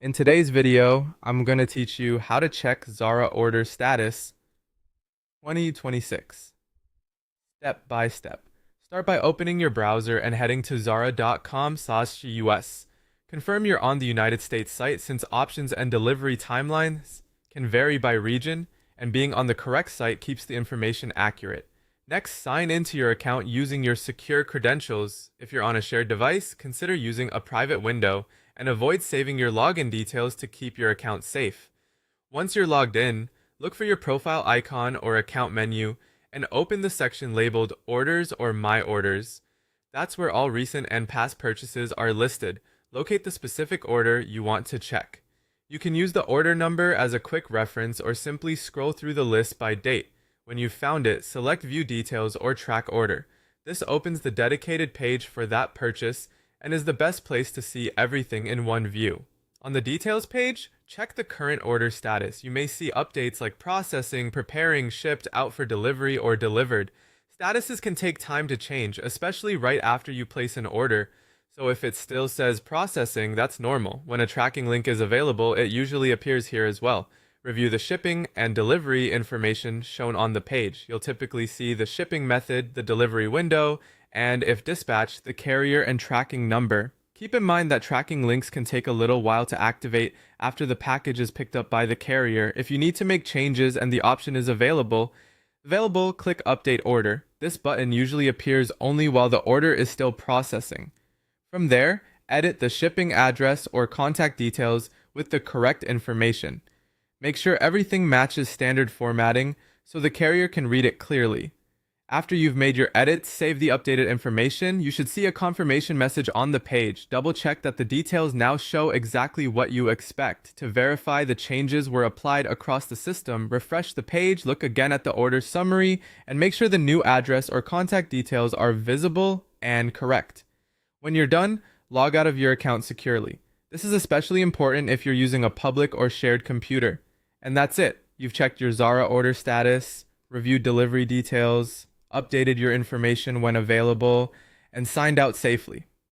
In today's video, I'm going to teach you how to check Zara order status 2026, step by step. Start by opening your browser and heading to zara.com/US. Confirm you're on the United States site since options and delivery timelines can vary by region, and being on the correct site keeps the information accurate. Next, sign into your account using your secure credentials. If you're on a shared device, consider using a private window and avoid saving your login details to keep your account safe. Once you're logged in, look for your profile icon or account menu and open the section labeled Orders or My Orders. That's where all recent and past purchases are listed. Locate the specific order you want to check. You can use the order number as a quick reference or simply scroll through the list by date. When you've found it, select View Details or Track Order. This opens the dedicated page for that purchase and is the best place to see everything in one view. On the Details page, check the current order status. You may see updates like processing, preparing, shipped, out for delivery, or delivered. Statuses can take time to change, especially right after you place an order. So if it still says processing, that's normal. When a tracking link is available, it usually appears here as well. Review the shipping and delivery information shown on the page. You'll typically see the shipping method, the delivery window, and if dispatched, the carrier and tracking number. Keep in mind that tracking links can take a little while to activate after the package is picked up by the carrier. If you need to make changes and the option is available, click Update Order. This button usually appears only while the order is still processing. From there, edit the shipping address or contact details with the correct information. Make sure everything matches standard formatting so the carrier can read it clearly. After you've made your edits, save the updated information. You should see a confirmation message on the page. Double check that the details now show exactly what you expect. To verify the changes were applied across the system, refresh the page, look again at the order summary, and make sure the new address or contact details are visible and correct. When you're done, log out of your account securely. This is especially important if you're using a public or shared computer. And that's it. You've checked your Zara order status, reviewed delivery details, updated your information when available, and signed out safely.